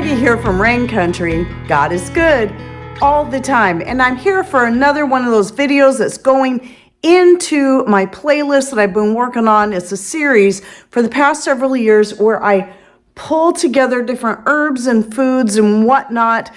Debbie here from Rain Country. God is good all the time. And I'm here for another one of those videos that's going into my playlist that I've been working on. It's a series for the past several years where I pull together different herbs and foods and whatnot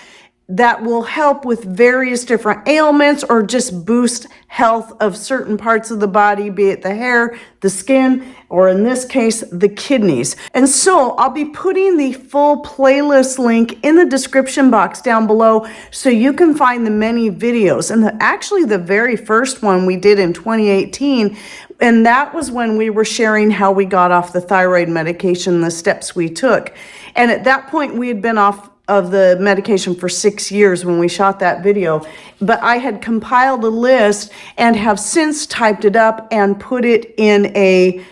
that will help with various different ailments or just boost health of certain parts of the body, be it the hair, the skin, or in this case, the kidneys. And so I'll be putting the full playlist link in the description box down below so you can find the many videos. And actually the very first one we did in 2018, and that was when we were sharing how we got off the thyroid medication, the steps we took. And at that point we had been off of the medication for 6 years when we shot that video, but I had compiled a list and have since typed it up and put it in a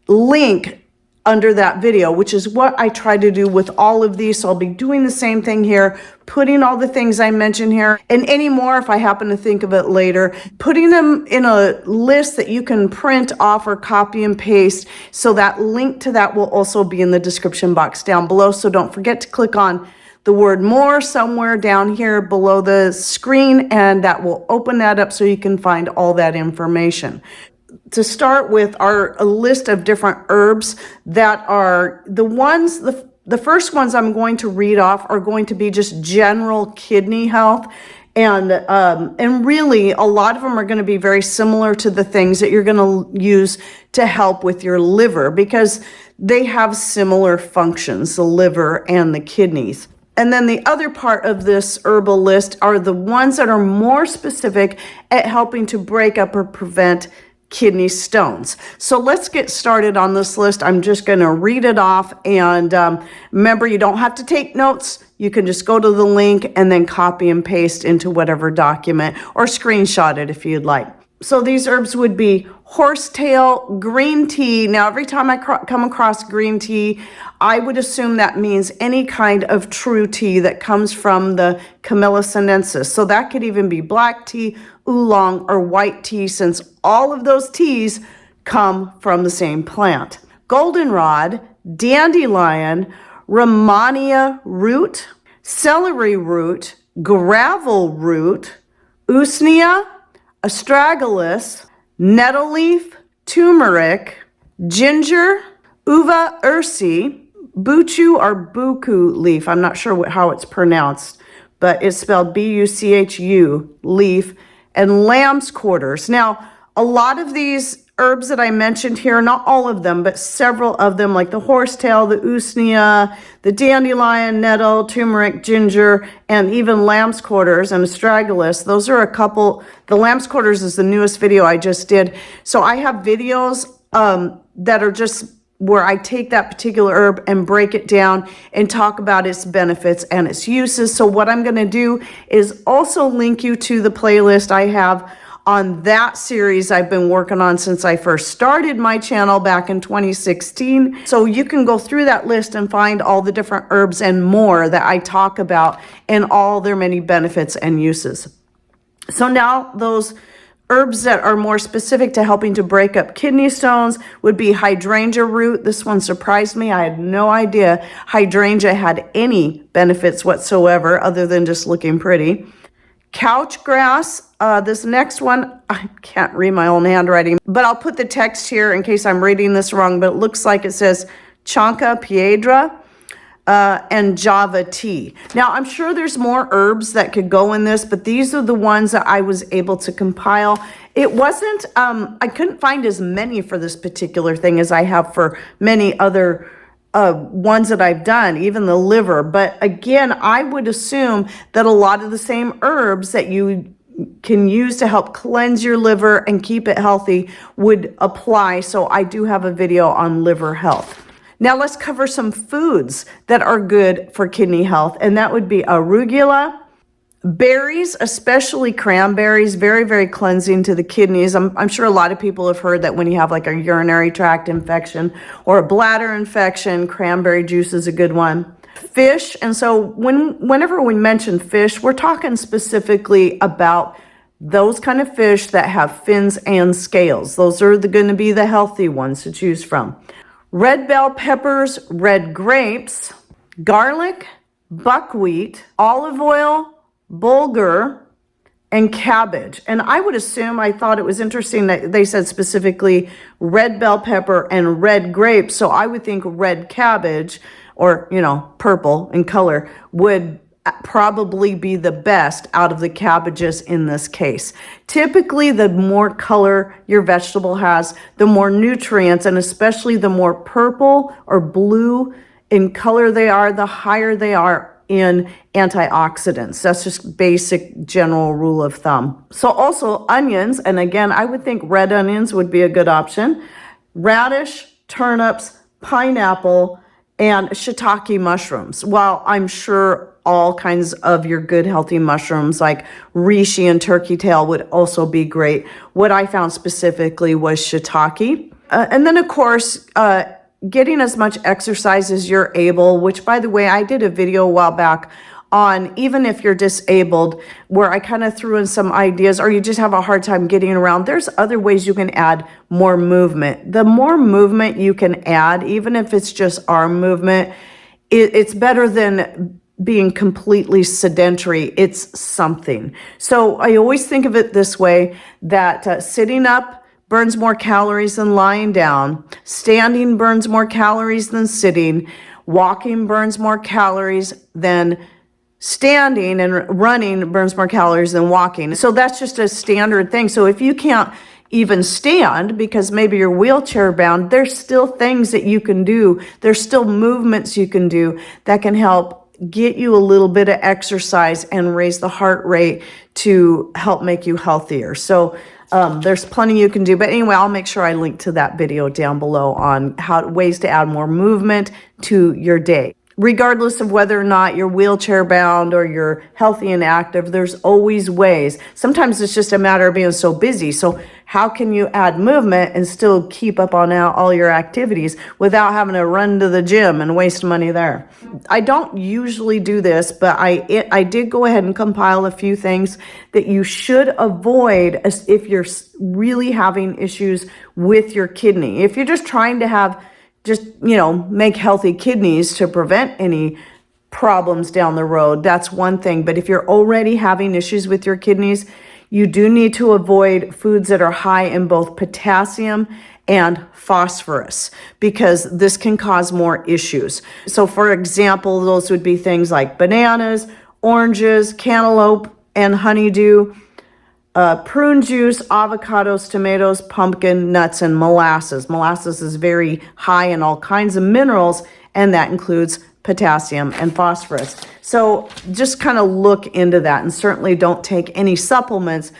link under that video, which is what I try to do with all of these. So I'll be doing the same thing here, putting all the things I mentioned here and any more if I happen to think of it later, putting them in a list that you can print off or copy and paste. So that link to that will also be in the description box down below. So don't forget to click on the word more somewhere down here below the screen, and that will open that up so you can find all that information. To start with are a list of different herbs that are the ones, the first ones I'm going to read off are going to be just general kidney health. And really a lot of them are going to be very similar to the things that you're going to use to help with your liver because they have similar functions, the liver and the kidneys. And then the other part of this herbal list are the ones that are more specific at helping to break up or prevent kidney stones. So let's get started on this list. I'm just going to read it off. And remember, you don't have to take notes. You can just go to the link and then copy and paste into whatever document or screenshot it if you'd like. So these herbs would be horsetail, green tea. Now, every time I come across green tea, I would assume that means any kind of true tea that comes from the Camellia sinensis. So that could even be black tea, oolong, or white tea, since all of those teas come from the same plant. Goldenrod, dandelion, Rehmannia root, celery root, gravel root, usnea, astragalus, nettle leaf, turmeric, ginger, uva ursi, buchu or buku leaf. I'm not sure how it's pronounced, but it's spelled B-U-C-H-U, leaf, and lamb's quarters. Now, a lot of these herbs that I mentioned here, not all of them, but several of them, like the horsetail, the usnea, the dandelion, nettle, turmeric, ginger, and even lamb's quarters and astragalus. Those are a couple. The lamb's quarters is the newest video I just did. So I have videos that are just where I take that particular herb and break it down and talk about its benefits and its uses. So what I'm going to do is also link you to the playlist I have on that series I've been working on since I first started my channel back in 2016. So you can go through that list and find all the different herbs and more that I talk about and all their many benefits and uses. So now those herbs that are more specific to helping to break up kidney stones would be hydrangea root. This one surprised me. I had no idea hydrangea had any benefits whatsoever other than just looking pretty. Couch grass. This next one, I can't read my own handwriting, but I'll put the text here in case I'm reading this wrong, but it looks like it says Chanca piedra and Java tea. Now, I'm sure there's more herbs that could go in this, but these are the ones that I was able to compile. It wasn't, I couldn't find as many for this particular thing as I have for many other ones that I've done, even the liver. But again, I would assume that a lot of the same herbs that you can use to help cleanse your liver and keep it healthy would apply. So I do have a video on liver health. Now let's cover some foods that are good for kidney health, and that would be arugula, berries, especially cranberries, very, very cleansing to the kidneys. I'm sure a lot of people have heard that when you have like a urinary tract infection or a bladder infection, cranberry juice is a good one. Fish, and so whenever we mention fish, we're talking specifically about those kind of fish that have fins and scales. Those are going to be the healthy ones to choose from. Red bell peppers, red grapes, garlic, buckwheat, olive oil, bulgur, and cabbage. And I would assume, I thought it was interesting that they said specifically red bell pepper and red grapes. So I would think red cabbage, or, you know, purple in color, would probably be the best out of the cabbages in this case. Typically, the more color your vegetable has, the more nutrients, and especially the more purple or blue in color they are, the higher they are in antioxidants. That's just basic general rule of thumb. So also onions, and again, I would think red onions would be a good option. Radish, turnips, pineapple, and shiitake mushrooms. While I'm sure all kinds of your good healthy mushrooms like reishi and turkey tail would also be great, what I found specifically was shiitake. And then of course, getting as much exercise as you're able, which by the way, I did a video a while back on even if you're disabled, where I kind of threw in some ideas, or you just have a hard time getting around. There's other ways you can add more movement. The more movement you can add, even if it's just arm movement, it's better than being completely sedentary. It's something. So I always think of it this way, that sitting up burns more calories than lying down. Standing burns more calories than sitting. Walking burns more calories than standing, and running burns more calories than walking. So that's just a standard thing. So if you can't even stand because maybe you're wheelchair bound, there's still things that you can do. There's still movements you can do that can help get you a little bit of exercise and raise the heart rate to help make you healthier. So there's plenty you can do. But anyway, I'll make sure I link to that video down below on ways to add more movement to your day. Regardless of whether or not you're wheelchair bound or you're healthy and active, there's always ways. Sometimes it's just a matter of being so busy. So how can you add movement and still keep up on all your activities without having to run to the gym and waste money there? I don't usually do this, but I did go ahead and compile a few things that you should avoid if you're really having issues with your kidney. If you're just trying to make healthy kidneys to prevent any problems down the road, that's one thing. But if you're already having issues with your kidneys, you do need to avoid foods that are high in both potassium and phosphorus, because this can cause more issues. So for example, those would be things like bananas, oranges, cantaloupe, and honeydew, prune juice, avocados, tomatoes, pumpkin, nuts, and molasses. Molasses is very high in all kinds of minerals, and that includes potassium and phosphorus. So just kind of look into that, and certainly don't take any supplements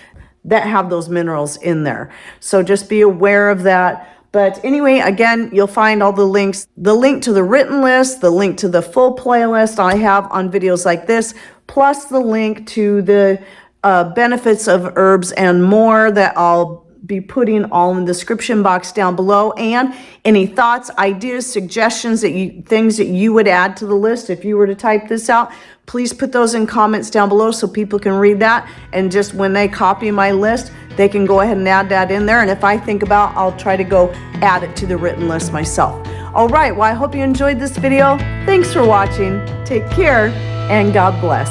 that have those minerals in there. So just be aware of that. But anyway, again, you'll find all the links, the link to the written list, the link to the full playlist I have on videos like this, plus the link to the benefits of herbs and more that I'll be putting all in the description box down below, and any thoughts, ideas, suggestions, things that you would add to the list if you were to type this out, please put those in comments down below so people can read that, and just when they copy my list, they can go ahead and add that in there, and if I think about, I'll try to go add it to the written list myself. All right, well, I hope you enjoyed this video. Thanks for watching. Take care, and God bless.